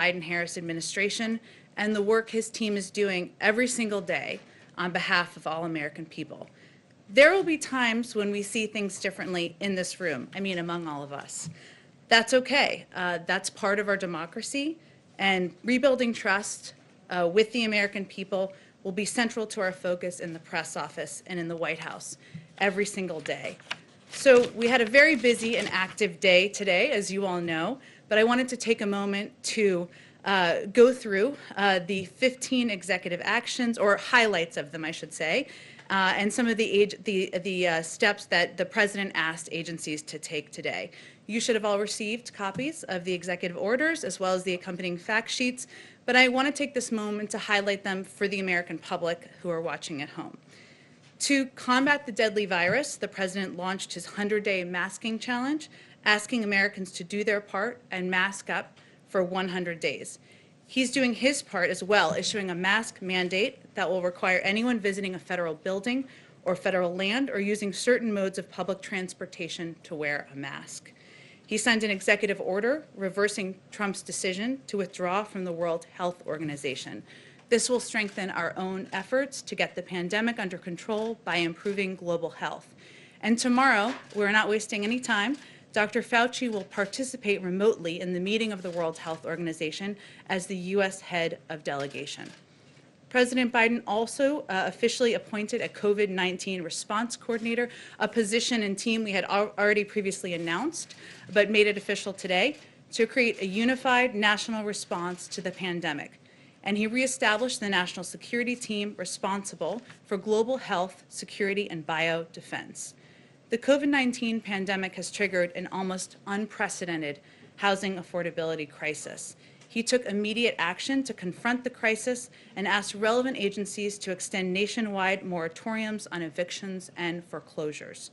Biden-Harris administration and the work his team is doing every single day on behalf of all American people. There will be times when we see things differently in this room, I mean among all of us. That's okay. That's part of our democracy, and rebuilding trust with the American people will be central to our focus in the press office and in the White House every single day. So we had a very busy and active day today, as you all know, but I wanted to take a moment to go through the 15 executive actions, or highlights of them, I should say, and some of the steps that the President asked agencies to take today. You should have all received copies of the executive orders as well as the accompanying fact sheets, but I want to take this moment to highlight them for the American public who are watching at home. To combat the deadly virus, the President launched his 100-day masking challenge, asking Americans to do their part and mask up for 100 days. He's doing his part as well, issuing a mask mandate that will require anyone visiting a federal building or federal land or using certain modes of public transportation to wear a mask. He signed an executive order reversing Trump's decision to withdraw from the World Health Organization. This will strengthen our own efforts to get the pandemic under control by improving global health. And tomorrow, we're not wasting any time, Dr. Fauci will participate remotely in the meeting of the World Health Organization as the U.S. head of delegation. President Biden also officially appointed a COVID-19 response coordinator, a position and team we had already previously announced, but made it official today, to create a unified national response to the pandemic. And he reestablished the national security team responsible for global health, security, and biodefense. The COVID-19 pandemic has triggered an almost unprecedented housing affordability crisis. He took immediate action to confront the crisis and asked relevant agencies to extend nationwide moratoriums on evictions and foreclosures.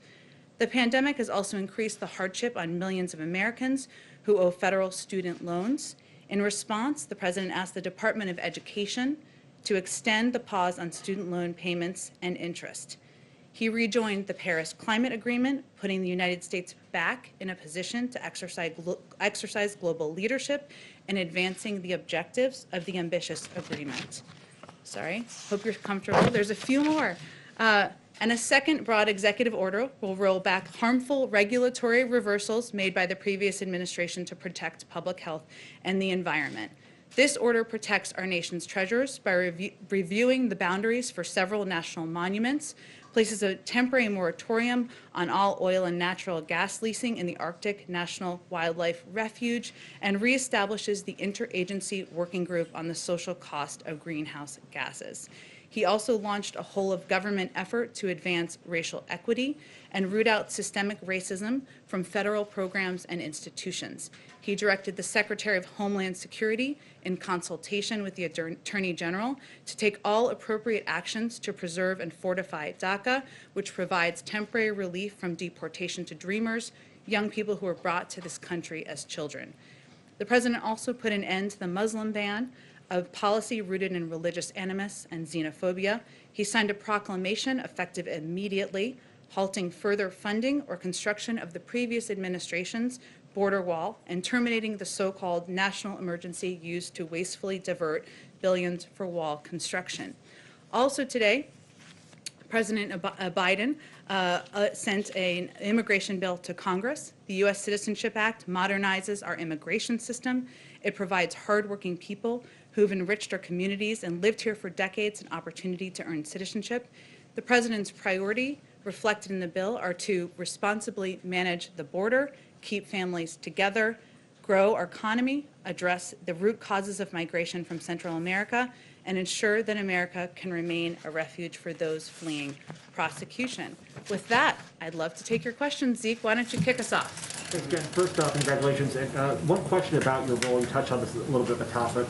The pandemic has also increased the hardship on millions of Americans who owe federal student loans. In response, the President asked the Department of Education to extend the pause on student loan payments and interest. He rejoined the Paris Climate Agreement, putting the United States back in a position to exercise global leadership and advancing the objectives of the ambitious agreement. Sorry, hope you're comfortable. There's a few more. And a second broad executive order will roll back harmful regulatory reversals made by the previous administration to protect public health and the environment. This order protects our nation's treasures by reviewing the boundaries for several national monuments, places a temporary moratorium on all oil and natural gas leasing in the Arctic National Wildlife Refuge, and reestablishes the interagency working group on the social cost of greenhouse gases. He also launched a whole-of-government effort to advance racial equity and root out systemic racism from federal programs and institutions. He directed the Secretary of Homeland Security, in consultation with the Attorney General, to take all appropriate actions to preserve and fortify DACA, which provides temporary relief from deportation to Dreamers, young people who were brought to this country as children. The President also put an end to the Muslim ban, a policy rooted in religious animus and xenophobia. He signed a proclamation effective immediately, halting further funding or construction of the previous administration's border wall and terminating the so-called national emergency used to wastefully divert billions for wall construction. Also today, President Biden sent an immigration bill to Congress. The U.S. Citizenship Act modernizes our immigration system. It provides hardworking people who've enriched our communities and lived here for decades an opportunity to earn citizenship. The President's priority reflected in the bill are to responsibly manage the border, keep families together, grow our economy, address the root causes of migration from Central America, and ensure that America can remain a refuge for those fleeing prosecution. With that, I'd love to take your questions. Zeke, why don't you kick us off? Thanks, Jen. First off, congratulations. And one question about your role, you touched on this a little bit at the top, but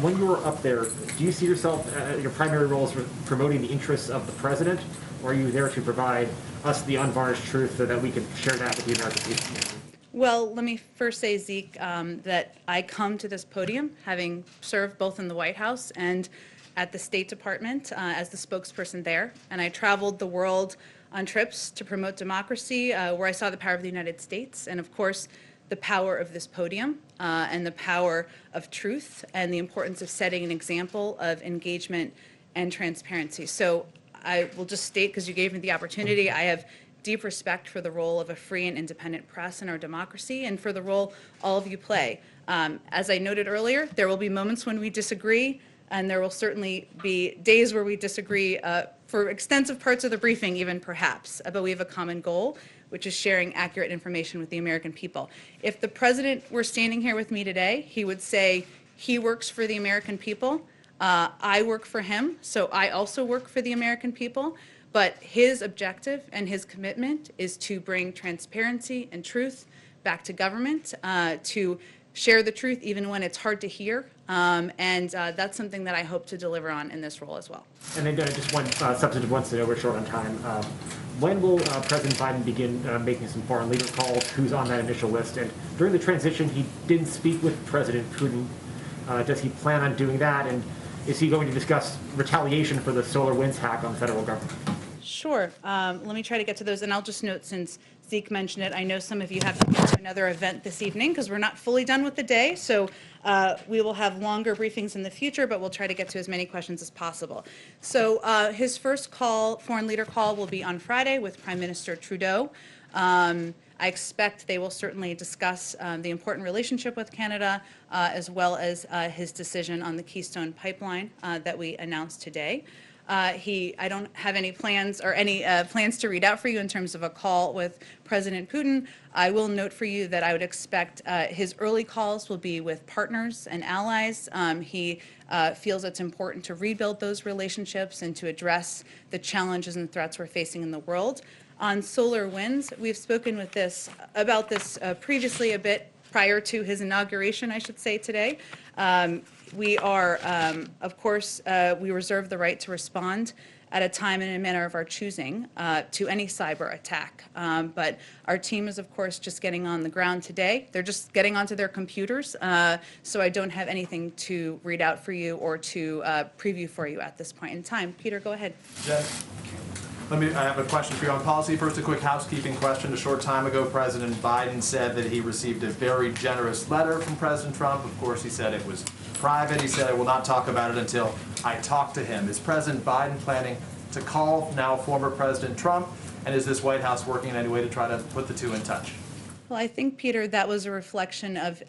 when you were up there, do you see yourself, your primary role is promoting the interests of the President, or are you there to provide us the unvarnished truth so that we can share that with the American people? Well, let me first say, Zeke, that I come to this podium having served both in the White House and at the State Department as the spokesperson there. And I traveled the world on trips to promote democracy, where I saw the power of the United States. And of course, the power of this podium and the power of truth and the importance of setting an example of engagement and transparency. So I will just state, because you gave me the opportunity, I have deep respect for the role of a free and independent press in our democracy and for the role all of you play. As I noted earlier, there will be moments when we disagree, and there will certainly be days where we disagree for extensive parts of the briefing even perhaps, but we have a common goal, which is sharing accurate information with the American people. If the president were standing here with me today, he would say he works for the American people. I work for him, so I also work for the American people. But his objective and his commitment is to bring transparency and truth back to government, to share the truth even when it's hard to hear. And that's something that I hope to deliver on in this role as well. And then just one substantive one, so we're short on time. When will President Biden begin making some foreign leader calls? Who's on that initial list? And during the transition, he didn't speak with President Putin. Does he plan on doing that? And is he going to discuss retaliation for the solar winds hack on the federal government? Sure. Let me try to get to those. And I'll just note, since Zeke mentioned it, I know some of you have to get to another event this evening because we're not fully done with the day. So we will have longer briefings in the future, but we'll try to get to as many questions as possible. So his first call, foreign leader call, will be on Friday with Prime Minister Trudeau. I expect they will certainly discuss the important relationship with Canada, as well as his decision on the Keystone Pipeline that we announced today. I don't have any plans or any plans to read out for you in terms of a call with President Putin. I will note for you that I would expect his early calls will be with partners and allies. He feels it's important to rebuild those relationships and to address the challenges and threats we're facing in the world. On solar winds, we've spoken about this previously a bit prior to his inauguration, I should say, today. We are, of course, we reserve the right to respond at a time and a manner of our choosing to any cyber attack. But our team is, of course, just getting on the ground today. They're just getting onto their computers, so I don't have anything to read out for you or to preview for you at this point in time. Peter, go ahead. Jen, I have a question for you on policy. First, a quick housekeeping question. A short time ago, President Biden said that he received a very generous letter from President Trump. Of course, he said it was private. He said, I will not talk about it until I talk to him. Is President Biden planning to call now former President Trump? And is this White House working in any way to try to put the two in touch? Well, I think, Peter, that was a reflection of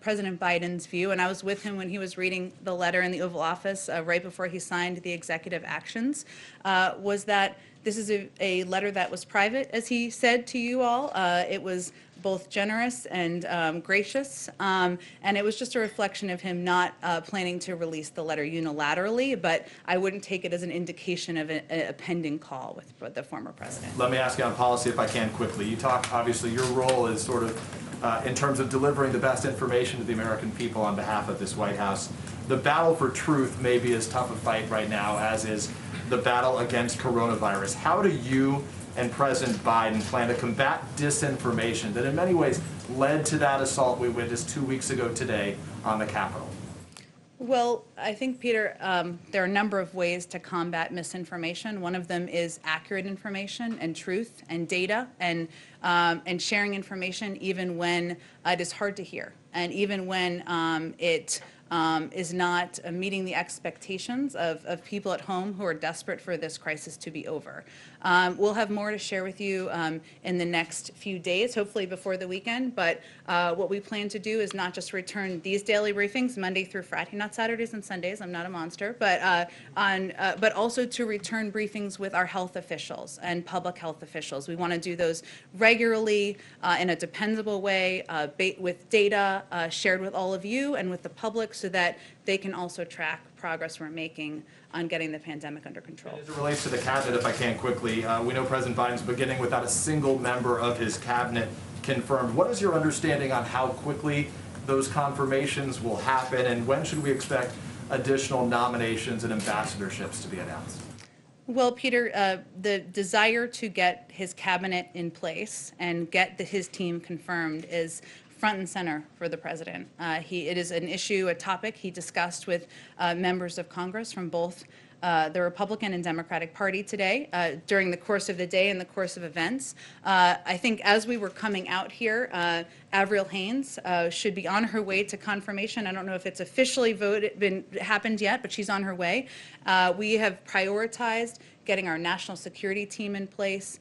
President Biden's view, and I was with him when he was reading the letter in the Oval Office right before he signed the executive actions, was that this is a letter that was private, as he said to you all. It was both generous and gracious, and it was just a reflection of him not planning to release the letter unilaterally, but I wouldn't take it as an indication of a pending call with the former president. Let me ask you on policy, if I can, quickly. You talk, obviously, your role is sort of in terms of delivering the best information to the American people on behalf of this White House. The battle for truth may be as tough a fight right now as is the battle against coronavirus. How do you and President Biden plan to combat disinformation that in many ways led to that assault we witnessed 2 weeks ago today on the Capitol? Well, I think, Peter, there are a number of ways to combat misinformation. One of them is accurate information and truth and data and sharing information even when it is hard to hear and even when it is not meeting the expectations of people at home who are desperate for this crisis to be over. We'll have more to share with you in the next few days, hopefully before the weekend, but what we plan to do is not just return these daily briefings Monday through Friday, not Saturdays and Sundays, I'm not a monster, but also to return briefings with our health officials and public health officials. We want to do those regularly in a dependable way with data shared with all of you and with the public so that they can also track progress we're making on getting the pandemic under control. As it relates to the cabinet, if I can quickly, we know President Biden's beginning without a single member of his cabinet confirmed. What is your understanding on how quickly those confirmations will happen, and when should we expect additional nominations and ambassadorships to be announced? Well, Peter, the desire to get his cabinet in place and get his team confirmed is front and center for the president. It is an issue, a topic he discussed with members of Congress from both the Republican and Democratic Party today during the course of the day and the course of events. I think as we were coming out here, Avril Haines should be on her way to confirmation. I don't know if it's officially happened yet, but she's on her way. We have prioritized getting our national security team in place,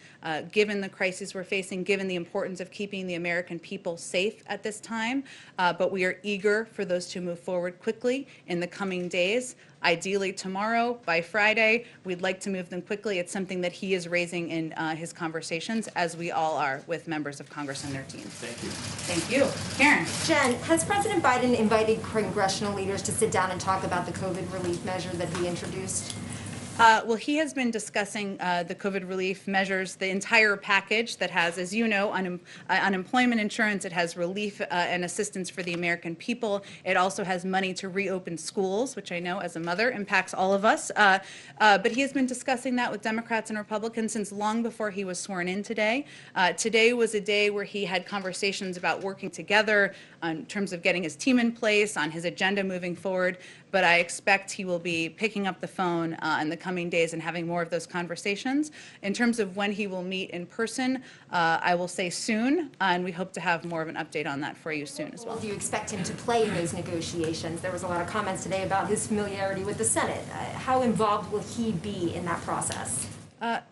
given the crises we're facing, given the importance of keeping the American people safe at this time. But we are eager for those to move forward quickly in the coming days. Ideally tomorrow, by Friday, we'd like to move them quickly. It's something that he is raising in his conversations, as we all are with members of Congress and their teams. Thank you. Thank you. Karen. Jen, has President Biden invited congressional leaders to sit down and talk about the COVID relief measure that he introduced? Well, he has been discussing the COVID relief measures, the entire package that has, as you know, unemployment insurance. It has relief and assistance for the American people. It also has money to reopen schools, which I know as a mother impacts all of us. But he has been discussing that with Democrats and Republicans since long before he was sworn in today. Today was a day where he had conversations about working together in terms of getting his team in place, on his agenda moving forward. But I expect he will be picking up the phone in the coming days and having more of those conversations. In terms of when he will meet in person, I will say soon, and we hope to have more of an update on that for you soon as well. Do you expect him to play in those negotiations? There was a lot of comments today about his familiarity with the Senate. How involved will he be in that process?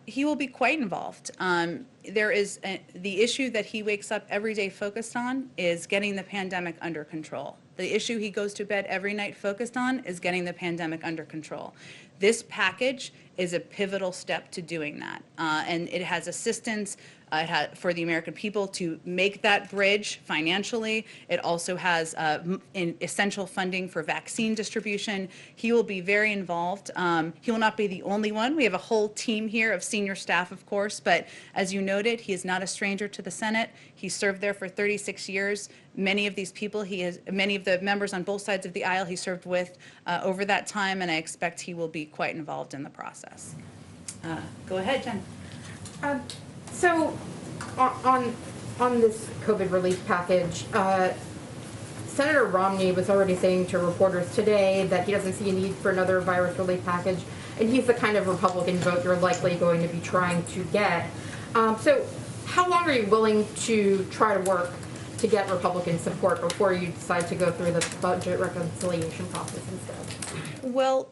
He will be quite involved. There is the issue that he wakes up every day focused on is getting the pandemic under control. The issue he goes to bed every night focused on is getting the pandemic under control. This package is a pivotal step to doing that, and it has assistance for the American people to make that bridge financially. It also has essential funding for vaccine distribution. He will be very involved. He will not be the only one. We have a whole team here of senior staff, of course, but as you noted, he is not a stranger to the Senate. He served there for 36 years. Many of these people, many of the members on both sides of the aisle he served with over that time, and I expect he will be quite involved in the process. Go ahead, Jen. So, on this COVID relief package, Senator Romney was already saying to reporters today that he doesn't see a need for another virus relief package, and he's the kind of Republican vote you're likely going to be trying to get. So, how long are you willing to try to work to get Republican support before you decide to go through the budget reconciliation process instead? Well,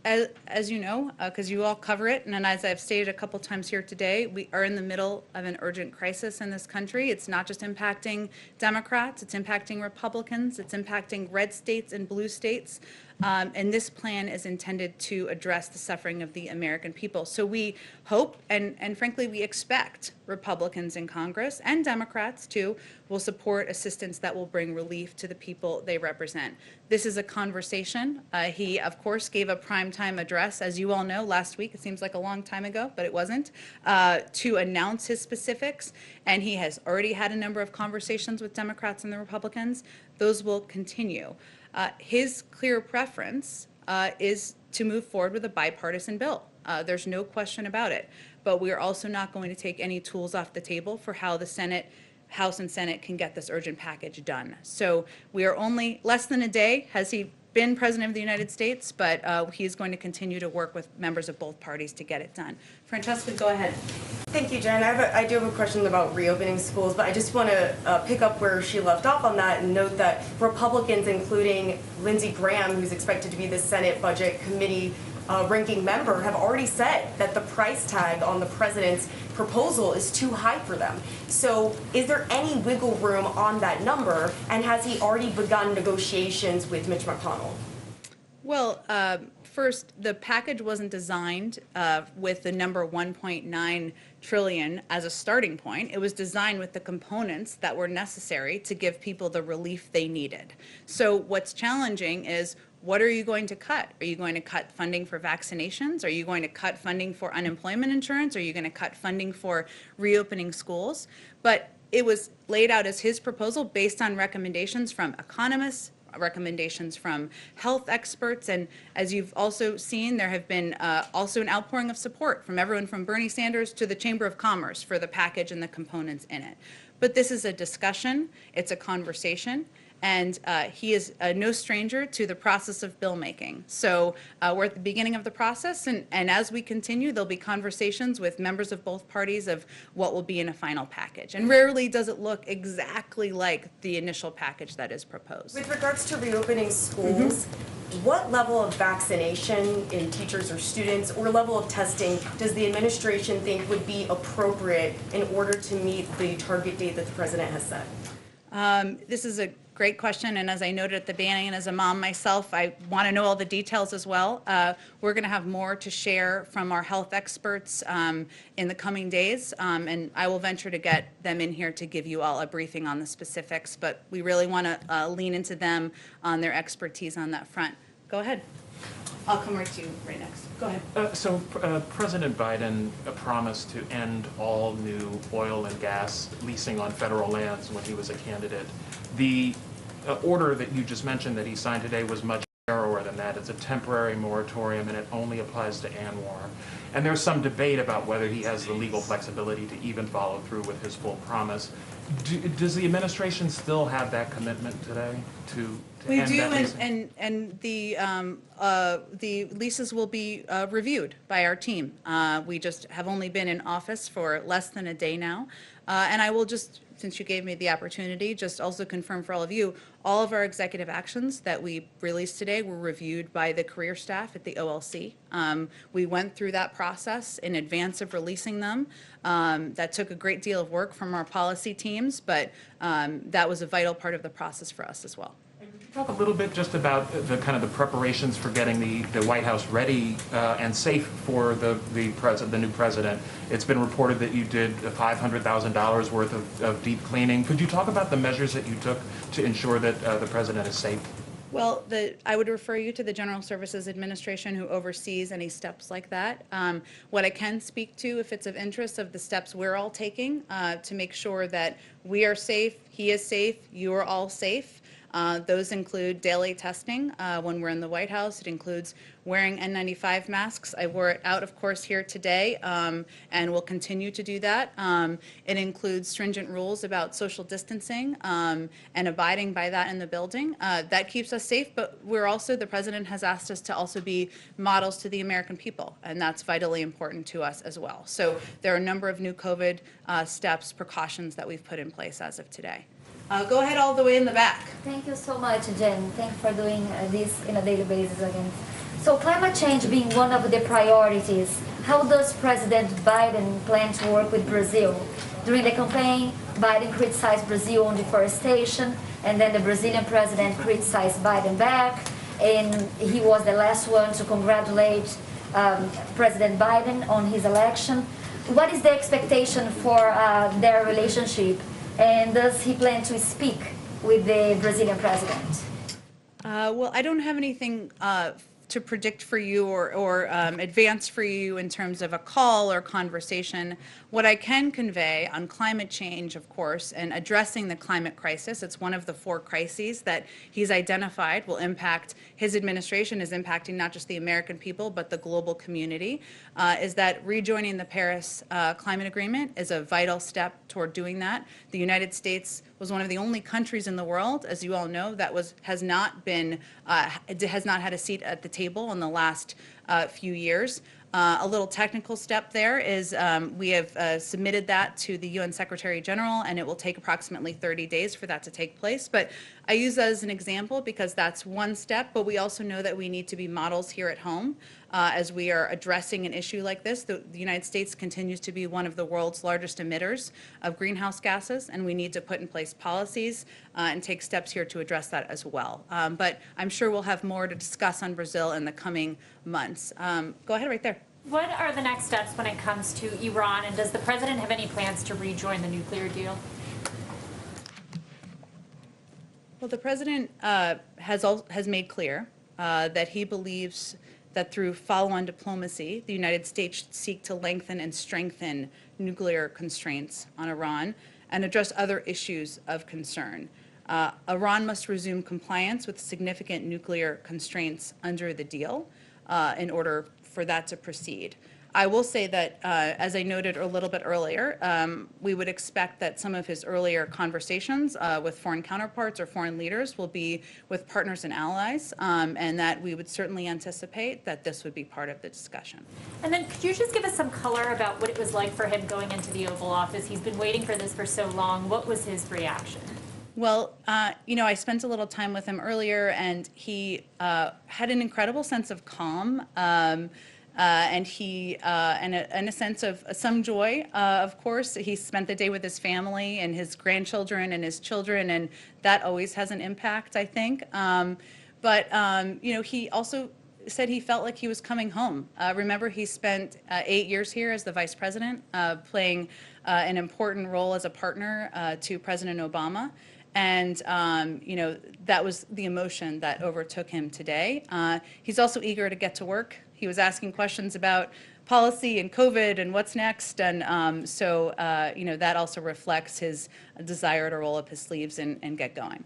as you know, because you all cover it, and as I've stated a couple times here today, we are in the middle of an urgent crisis in this country. It's not just impacting Democrats, it's impacting Republicans, it's impacting red states and blue states. And this plan is intended to address the suffering of the American people. So we hope, and frankly, we expect Republicans in Congress and Democrats too will support assistance that will bring relief to the people they represent. This is a conversation. He, of course, gave a primetime address, as you all know, last week. It seems like a long time ago, but it wasn't, to announce his specifics. And he has already had a number of conversations with Democrats and the Republicans. Those will continue. His clear preference is to move forward with a bipartisan bill. There's no question about it. But we are also not going to take any tools off the table for how the House and Senate can get this urgent package done. So we are only less than a day has he been President of the United States, but he is going to continue to work with members of both parties to get it done. Francesca, go ahead. Thank you, Jen. I do have a question about reopening schools, but I just want to pick up where she left off on that and note that Republicans, including Lindsey Graham, who's expected to be the Senate Budget Committee ranking member, have already said that the price tag on the president's proposal is too high for them. So is there any wiggle room on that number, and has he already begun negotiations with Mitch McConnell? Well, first, the package wasn't designed with the number 1.9 trillion as a starting point. It was designed with the components that were necessary to give people the relief they needed. So what's challenging is, what are you going to cut? Are you going to cut funding for vaccinations? Are you going to cut funding for unemployment insurance? Are you going to cut funding for reopening schools? But it was laid out as his proposal based on recommendations from economists, recommendations from health experts, and as you've also seen, there have been also an outpouring of support from everyone from Bernie Sanders to the Chamber of Commerce for the package and the components in it. But this is a discussion, it's a conversation, and he is no stranger to the process of bill making. So we're at the beginning of the process, and as we continue, there'll be conversations with members of both parties of what will be in a final package. And rarely does it look exactly like the initial package that is proposed. With regards to reopening schools, what level of vaccination in teachers or students or level of testing does the administration think would be appropriate in order to meet the target date that the president has set? This is a great question, and as I noted at the beginning, and as a mom myself, I want to know all the details as well. We're going to have more to share from our health experts in the coming days, and I will venture to get them in here to give you all a briefing on the specifics, but we really want to lean into them on their expertise on that front. Go ahead. I'll come right to you right next. Go ahead. President Biden promised to end all new oil and gas leasing on federal lands when he was a candidate. The order that you just mentioned that he signed today was much narrower than that. It's a temporary moratorium, and it only applies to ANWR. And there's some debate about whether he has the legal flexibility to even follow through with his full promise. Does the administration still have that commitment today to We end do, that leasing? and the leases will be reviewed by our team. We just have only been in office for less than a day now, and I will just, since you gave me the opportunity, just also confirm for all of you, all of our executive actions that we released today were reviewed by the career staff at the OLC. We went through that process in advance of releasing them. That took a great deal of work from our policy teams, but that was a vital part of the process for us as well. Talk a little bit just about the kind of the preparations for getting the White House ready and safe for the new president. It's been reported that you did $500,000 worth of deep cleaning. Could you talk about the measures that you took to ensure that the president is safe? Well, I would refer you to the General Services Administration, who oversees any steps like that. What I can speak to, if it's of interest, of the steps we're all taking to make sure that we are safe, he is safe, you are all safe. Those include daily testing when we're in the White House. It includes wearing N95 masks. I wore it out, of course, here today, and will continue to do that. It includes stringent rules about social distancing and abiding by that in the building. That keeps us safe, but we're also, the president has asked us to also be models to the American people, and that's vitally important to us as well. So there are a number of new COVID steps, precautions that we've put in place as of today. Go ahead all the way in the back. Thank you so much, Jen. Thank you for doing this on a daily basis again. So climate change being one of the priorities, how does President Biden plan to work with Brazil? During the campaign, Biden criticized Brazil on deforestation, and then the Brazilian president criticized Biden back, and he was the last one to congratulate President Biden on his election. What is the expectation for their relationship? And does he plan to speak with the Brazilian president? Well, I don't have anything to predict for you or advance for you in terms of a call or conversation. What I can convey on climate change, of course, and addressing the climate crisis, it's one of the 4 crises that he's identified will impact, his administration is impacting not just the American people, but the global community, is that rejoining the Paris Climate Agreement is a vital step toward doing that. The United States was one of the only countries in the world, as you all know, that has not had a seat at the table in the last few years. A little technical step there is we have submitted that to the UN Secretary General, and it will take approximately 30 days for that to take place. But I use that as an example because that's one step, but we also know that we need to be models here at home as we are addressing an issue like this. The United States continues to be one of the world's largest emitters of greenhouse gases, and we need to put in place policies and take steps here to address that as well. But I'm sure we'll have more to discuss on Brazil in the coming months. Go ahead right there. What are the next steps when it comes to Iran, and does the president have any plans to rejoin the nuclear deal? Well, the president has made clear that he believes that through follow-on diplomacy, the United States should seek to lengthen and strengthen nuclear constraints on Iran and address other issues of concern. Iran must resume compliance with significant nuclear constraints under the deal in order for that to proceed. I will say that, as I noted a little bit earlier, we would expect that some of his earlier conversations with foreign counterparts or foreign leaders will be with partners and allies, and that we would certainly anticipate that this would be part of the discussion. And then could you just give us some color about what it was like for him going into the Oval Office? He's been waiting for this for so long. What was his reaction? Well, I spent a little time with him earlier, and he had an incredible sense of calm, and a sense of some joy. Of course, he spent the day with his family and his grandchildren and his children, and that always has an impact, I think. He also said he felt like he was coming home. Remember, he spent 8 years here as the vice president, playing an important role as a partner to President Obama. And, that was the emotion that overtook him today. He's also eager to get to work. He was asking questions about policy and COVID and what's next. And that also reflects his desire to roll up his sleeves and get going.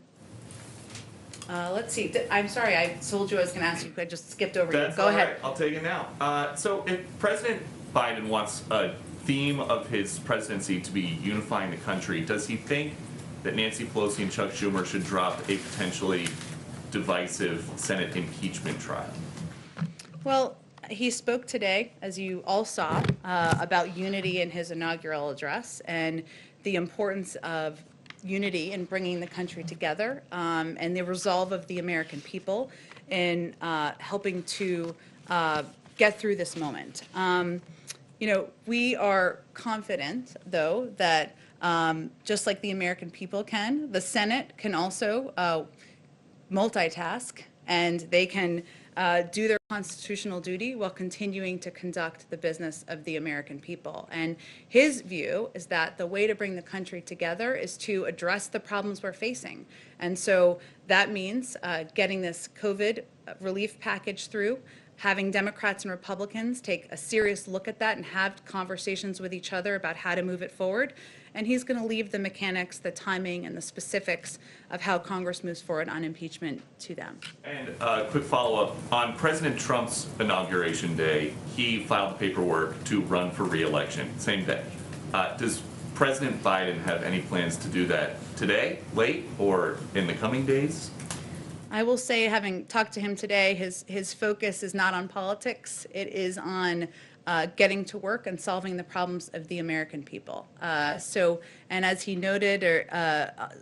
Let's see. I'm sorry, I told you I was going to ask you. I just skipped over you. Go ahead. Right. I'll take it now. So if President Biden wants a theme of his presidency to be unifying the country, does he think that Nancy Pelosi and Chuck Schumer should drop a potentially divisive Senate impeachment trial? Well, he spoke today, as you all saw, about unity in his inaugural address and the importance of unity in bringing the country together, and the resolve of the American people in helping to get through this moment. We are confident, though, that just like the American people can, the Senate can also multitask, and they can do their constitutional duty while continuing to conduct the business of the American people. And his view is that the way to bring the country together is to address the problems we're facing. And so that means getting this COVID relief package through, having Democrats and Republicans take a serious look at that and have conversations with each other about how to move it forward. And he's going to leave the mechanics, the timing, and the specifics of how Congress moves forward on impeachment to them. And a quick follow-up. On President Trump's inauguration day, he filed the paperwork to run for re-election, same day. Does President Biden have any plans to do that today, late, or in the coming days? I will say, having talked to him today, his focus is not on politics. It is on getting to work and solving the problems of the American people. And as he noted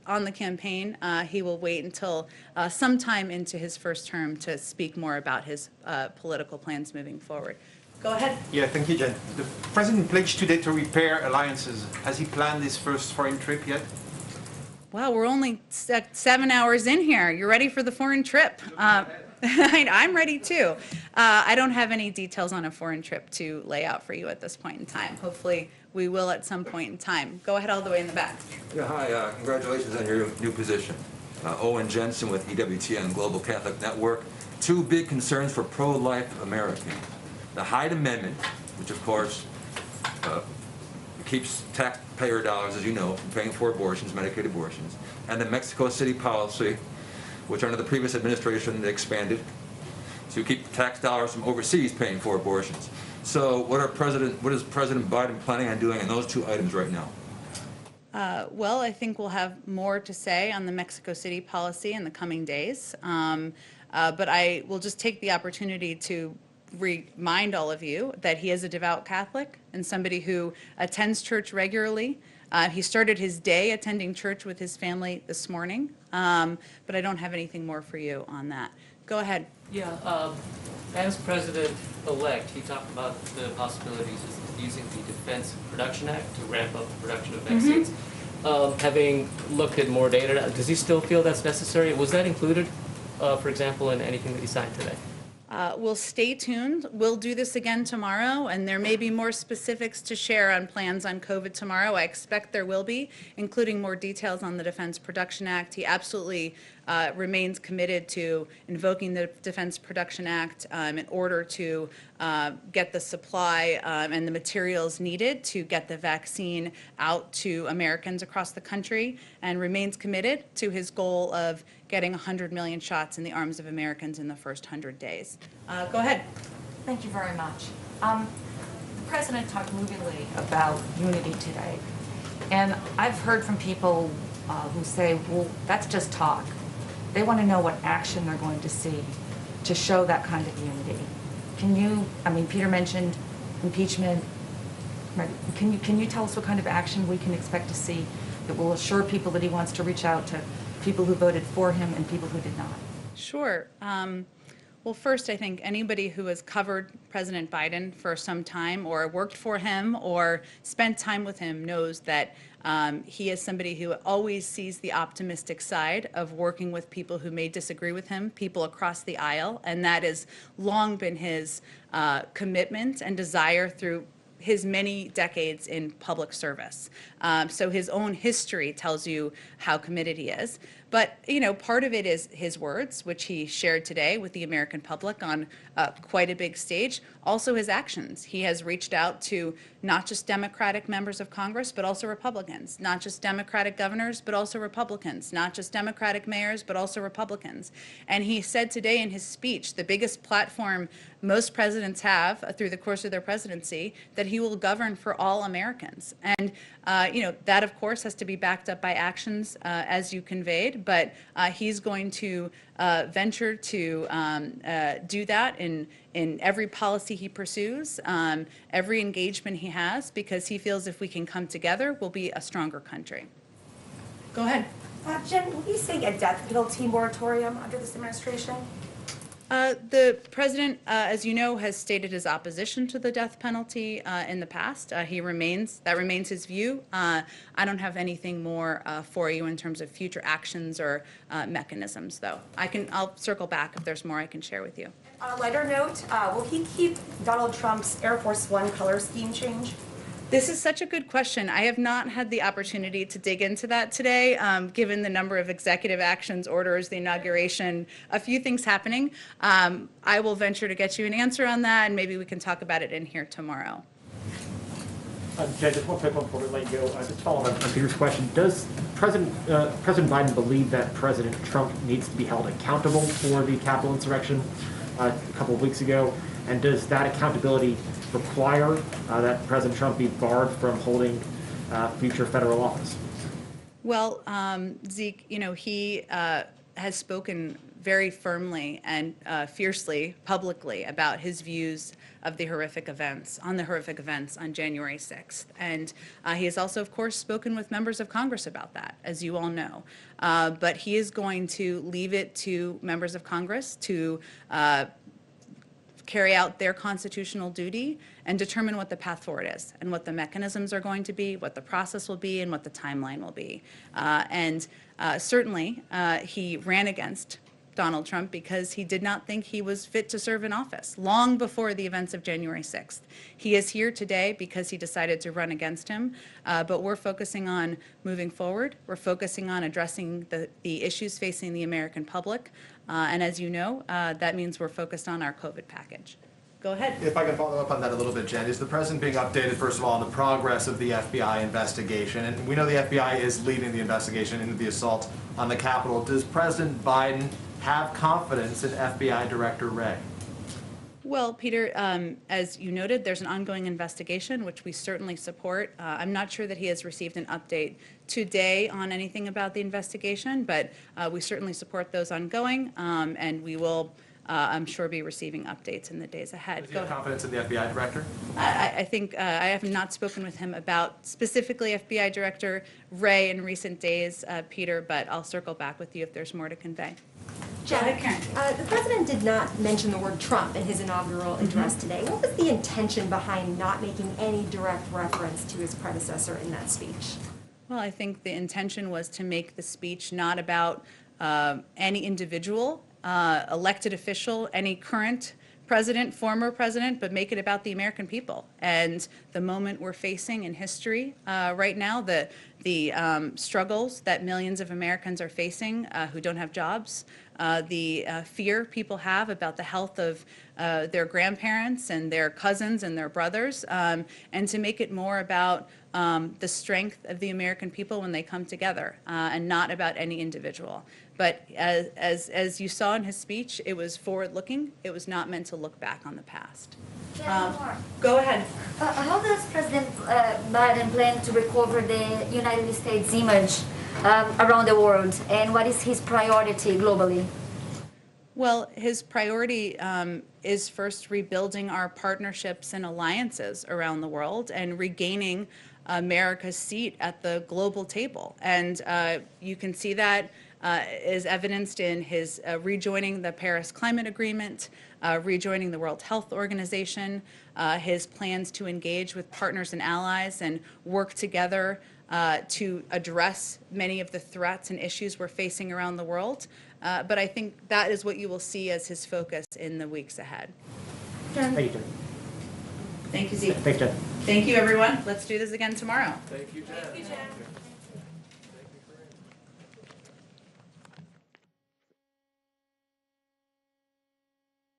on the campaign, he will wait until sometime into his first term to speak more about his political plans moving forward. Go ahead. Yeah, thank you, Jen. The president pledged today to repair alliances. Has he planned his first foreign trip yet? Wow, we're only 7 hours in here. You're ready for the foreign trip. I'm ready too. I don't have any details on a foreign trip to lay out for you at this point in time. Hopefully we will at some point in time. Go ahead all the way in the back. Yeah, hi, congratulations on your new position. Owen Jensen with EWTN Global Catholic Network. Two big concerns for pro-life Americans. The Hyde Amendment, which of course keeps taxpayer dollars, as you know, from paying for abortions, Medicaid abortions, and the Mexico City policy, which under the previous administration they expanded to keep tax dollars from overseas paying for abortions. So what is President Biden planning on doing on those two items right now? Well, I think we'll have more to say on the Mexico City policy in the coming days. But I will just take the opportunity to remind all of you that he is a devout Catholic and somebody who attends church regularly. He started his day attending church with his family this morning, but I don't have anything more for you on that. Go ahead. Yeah, as president-elect, he talked about the possibilities of using the Defense Production Act to ramp up the production of vaccines. Having looked at more data, does he still feel that's necessary? Was that included, for example, in anything that he signed today? We'll stay tuned. We'll do this again tomorrow, and there may be more specifics to share on plans on COVID tomorrow. I expect there will be, including more details on the Defense Production Act. He absolutely remains committed to invoking the Defense Production Act in order to get the supply and the materials needed to get the vaccine out to Americans across the country, and remains committed to his goal of getting 100 million shots in the arms of Americans in the first 100 days. Go ahead. Thank you very much. president talked movingly about unity today. And I've heard from people who say, well, that's just talk. They want to know what action they're going to see to show that kind of unity. Can you, I mean, Peter mentioned impeachment. Right? Can you tell us what kind of action we can expect to see that will assure people that he wants to reach out to people who voted for him and people who did not? Sure. Well, first, I think anybody who has covered President Biden for some time or worked for him or spent time with him knows that he is somebody who always sees the optimistic side of working with people who may disagree with him, people across the aisle, and that has long been his commitment and desire through his many decades in public service. So his own history tells you how committed he is. But, you know, part of it is his words, which he shared today with the American public on quite a big stage. Also his actions. He has reached out to not just Democratic members of Congress, but also Republicans. Not just Democratic governors, but also Republicans. Not just Democratic mayors, but also Republicans. And he said today in his speech, the biggest platform most presidents have through the course of their presidency, that he will govern for all Americans. And, you know, that of course has to be backed up by actions as you conveyed, but he's going to venture to do that in every policy he pursues, every engagement he has, because he feels if we can come together, we'll be a stronger country. Go ahead. Jen, will you see a death penalty moratorium under this administration? The president, as you know, has stated his opposition to the death penalty in the past. That remains his view. I don't have anything more for you in terms of future actions or mechanisms, though. I'll circle back if there's more I can share with you. On a lighter note, will he keep Donald Trump's Air Force One color scheme change? This is such a good question. I have not had the opportunity to dig into that today, given the number of executive actions, orders, the inauguration, a few things happening. I will venture to get you an answer on that, and maybe we can talk about it in here tomorrow. Jen, just one quick one before we let you go. Just following on Peter's question, does President Biden believe that President Trump needs to be held accountable for the Capitol insurrection a couple of weeks ago? And does that accountability require that President Trump be barred from holding future federal office? Well, Zeke, you know, he has spoken very firmly and fiercely, publicly, about his views of the horrific events on January 6th. And he has also, of course, spoken with members of Congress about that, as you all know. But he is going to leave it to members of Congress to carry out their constitutional duty and determine what the path forward is and what the mechanisms are going to be, what the process will be, and what the timeline will be. Certainly, he ran against Donald Trump because he did not think he was fit to serve in office long before the events of January 6th. He is here today because he decided to run against him, but we're focusing on moving forward. We're focusing on addressing the issues facing the American public, and as you know, that means we're focused on our COVID package. Go ahead. If I can follow up on that a little bit, Jen, is the president being updated, first of all, on the progress of the FBI investigation? And we know the FBI is leading the investigation into the assault on the Capitol. Does President Biden have confidence in FBI Director Wray? Well, Peter, as you noted, there's an ongoing investigation, which we certainly support. I'm not sure that he has received an update today on anything about the investigation, but we certainly support those ongoing, and we will, I'm sure, be receiving updates in the days ahead. Does he have confidence in the FBI Director? I think I have not spoken with him about specifically FBI Director Wray in recent days, Peter, but I'll circle back with you if there's more to convey. Jen, the president did not mention the word Trump in his inaugural address today. What was the intention behind not making any direct reference to his predecessor in that speech? Well, I think the intention was to make the speech not about any individual, elected official, any current president, former president, but make it about the American people and the moment we're facing in history right now, the struggles that millions of Americans are facing who don't have jobs, the fear people have about the health of their grandparents and their cousins and their brothers, and to make it more about the strength of the American people when they come together and not about any individual. But as you saw in his speech, it was forward-looking. It was not meant to look back on the past. Go ahead. How does President Biden plan to recover the United States image around the world, and what is his priority globally? Well, his priority is first rebuilding our partnerships and alliances around the world and regaining America's seat at the global table. And you can see that is evidenced in his rejoining the Paris Climate Agreement, rejoining the World Health Organization, his plans to engage with partners and allies and work together to address many of the threats and issues we're facing around the world. But I think that is what you will see as his focus in the weeks ahead. Thank you, Jen. Thank you, Zeke. Thanks, Jen. Thank you, everyone. Let's do this again tomorrow. Thank you, Jen. Thank you, Jen.